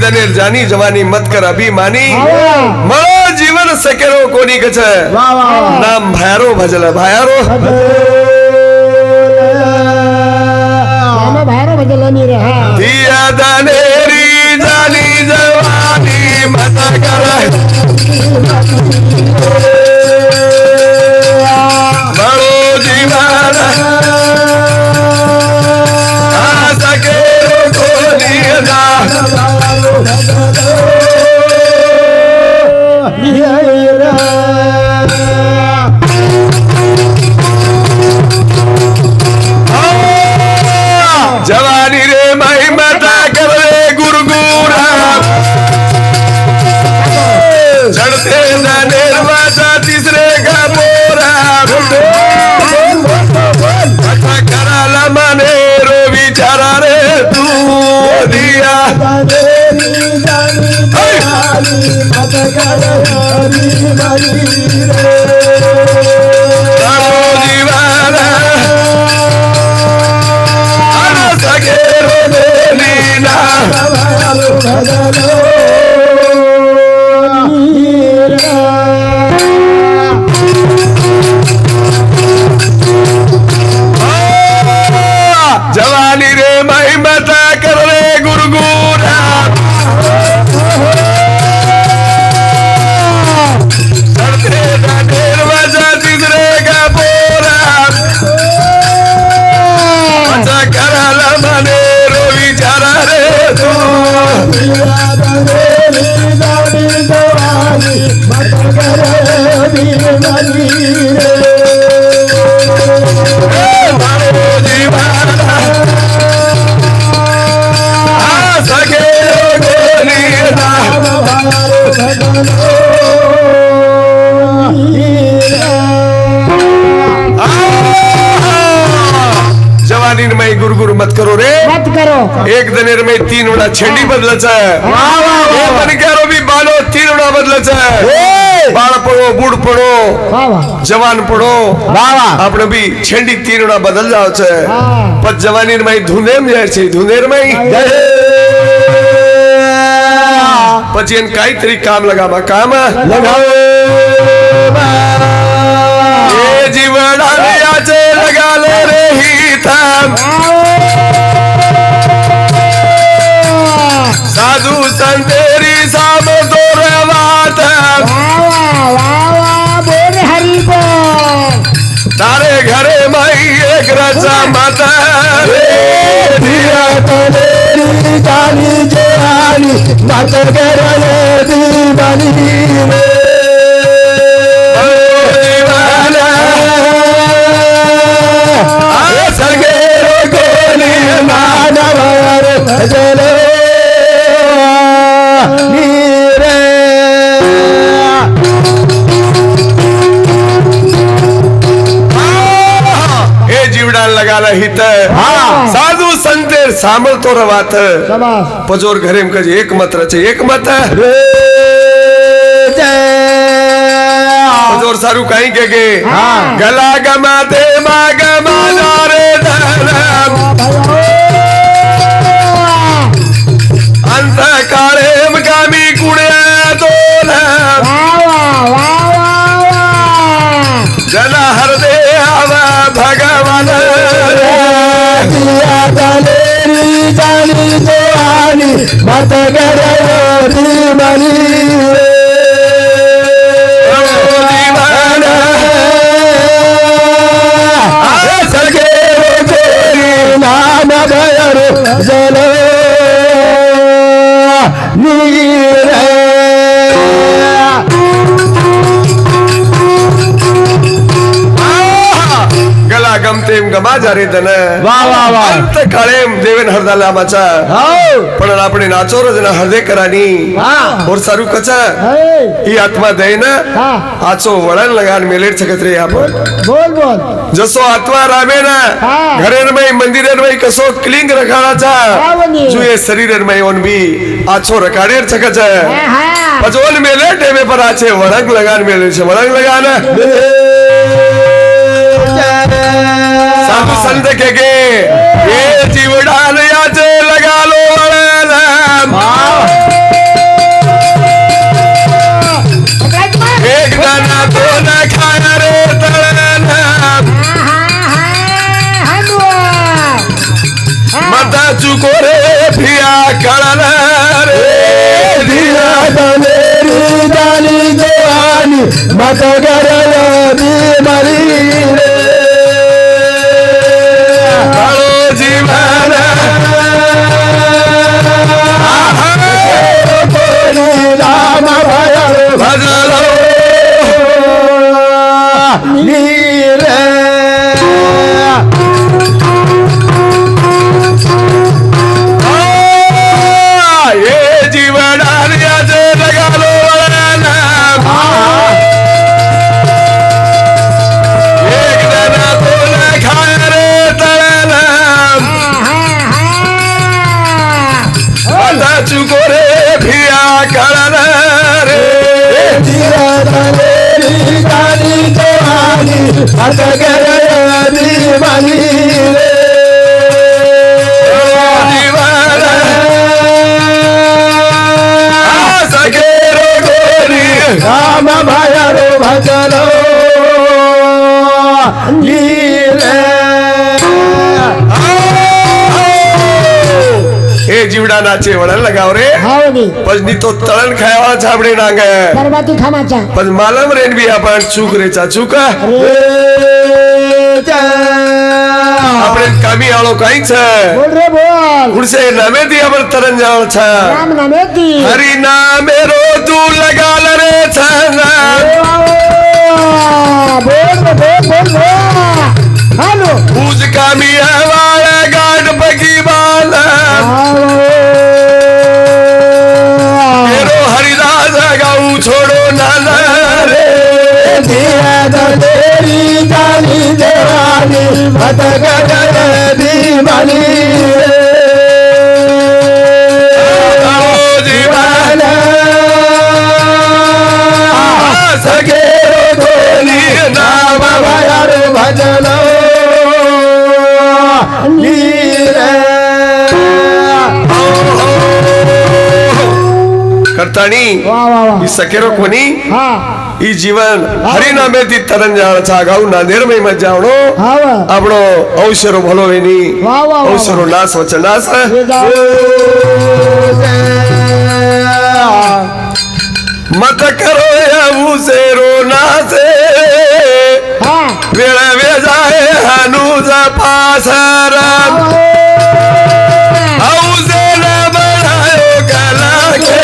दनेर जानी जवानी मत कर अभिमानी मरो जीवन सकेरो कोनी कछ नाम भायारो भजल भायारो भायारो भजल नहीं रहा दिया दनेरी जानी जवानी मत कर मरो जीवन सकेरो कोनी जा जवानी रे मई मता कर रे गुरगुरा चढ़ते दनेर वाजा तीसरे का बोरा अच्छा कराला मने रो बिचारा रे तू दिया जीवाना सकेरो लीला जवानी रे मई मता कर रे गुरगुरा चढ़ते दनेर वाजा तीसरे का बोरा अच्छा कराला मने रो बिचारा रे तू मारो जीवाना सकेरो गोलीना जवानी में गुरगुर मत करो रे मत करो एक दनेर में 3 उड़ा छेंडी बदलच है मन करो भी बालो 3 उड़ा बदलच है बाळ पड़ो बूढ़ पड़ो जवान पड़ो આપણે બી છેંડી 3 ઉડા બદલ જાવ છે પણ જવાની માં ધુનેર જાય છે ધુનેર માં પછી એને કઈ તરી કામ લગાવા કામ લગાવો એ જીવડા છે લગા લે રે હિતા साधु संतेरी साम तो रवात बोल हरि बोल तारे घरे माई एक रचा माता दिया तनेरी जानी जवानी मत कर रे दीवानी सगेरो गोली मानव भजलो लगा हित साधु संतेर सामल तो रवात पजोर घरे में कज एक मत रचे एक मत पजोर सारू कहीं के गला गमा दे मा गमा रे अंत काले मगामी कुड़े दोला जना हर दे आवा भगवान जानी जवानी मत कर दीवानी दीवाना सके नाम भयरो जलो नीर गला गमते गमा जा रे तन अंत काळेम देवेन हरदाला माचा पण આપણે નાચો રજના હૃદય કરાની और सारू कचा ही आत्मा देना आचो वळण लगान मेलेर सकत रे आपण बोल बोल जसो आत्मा रामे ना घरेर में मंदिरेर में कसो क्लिंग रखाणाचा जो ये शरीरेर में ओन भी आचो रखाडेर सकत पजोल मेले टेमे पर आचे वळंग लगान मेले छे वळंग लगान साधु संत के ये जीवडान याचे लगा लो वळण कळला रे दिया दलेरी जानी जवानी मत गरली मरी रे काळो जीवन राम भयल भजलो नीरे हे जीवनार्याच लगालो वळणा एक दाना तोल खाय रे तळला आता चुको रे फिया कळला रे दिया दलेरी जानी जवानी मत गरली मरी रे जीवन सगेरो गोरी राम भयरो भजलो नीरे हे जीवडानाचे वळण लगाव रे हावनी पण तो तळण खायवा छाबडे नांग बरबाती खामाचा पण मालम रेन बी आपण चूक रेचा चूक આપણે કામી આળો કઈ છે बोल रे बोल ગુણસે નામેથી આપણે તરન જાળ છે राम नामेती હરી નામે રો તું લગાલ રે છના बोल बोल हेलो પૂજ કામી આવાળા ગાઢ પગી બાલા મેરો હરિદાસ ગાઉં છોડો નાના રે दिया दलेरी जानी जवानी मत गरली मरी रे આવો જીવન સગેરો ધોની નામ भयरो भजलो नीरे કરતાણી वाह वाह वाह ઈ સકેરો કોની हाँ ઈ જીવન હરિનામેથી તરન જાળ છે ગાઉં ના નિર્મયમાં જાવણો हाँ આપણો અવસરો ભલો એની વાહ, વાહ, વાહ. અવસરો નાશ વચ્ચે નાશ ये जाओ મત કરો એવું શેરો નાશે हाँ વેળા વેજાય હનુજ પાસરા હૌસે ન બનાયો કલા કે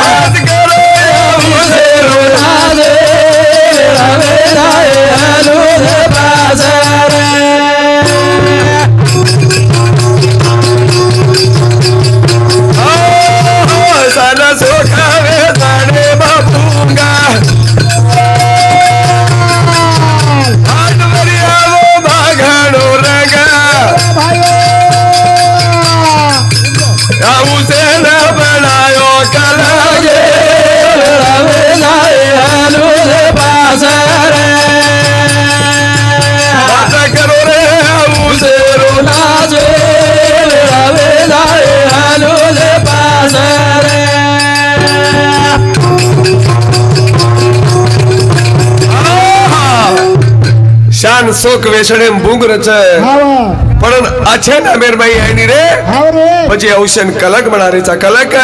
મત કરો એવું શેરો sana sokhave sane bapunga haat variyavo bhagano raga avu se na banayo kalage mata karo re avu se શાન શોક વેસણે ભૂંગ રચે हाँ પણ અછે ના મેરબાઈ આની રે हाँ रे પછી ઔષન કલક બના રે ચા કલક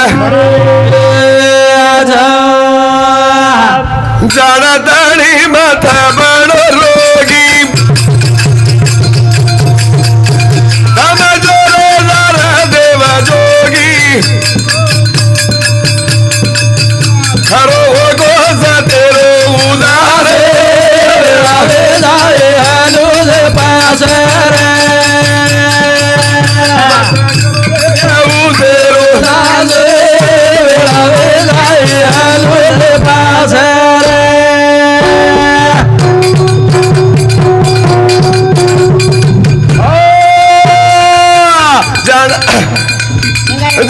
જાણા તાણી માથા બણો રોગી તમે જોડે જારા દેવા જોગી ખરો હોગો સતેરો ઉદારે ઉદેરો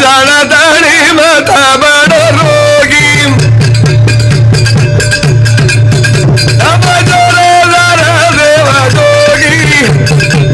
જાણા તાણી માથા બણો રોગી તમે જોડે જારા દેવા જોગી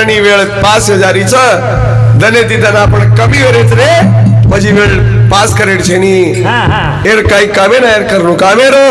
करणी वेळ 5000 दने तिथं आपण कमी वेळेत रे माझी वेळ पास करेल छेनी एर काही कामे ना एर करू कामे रो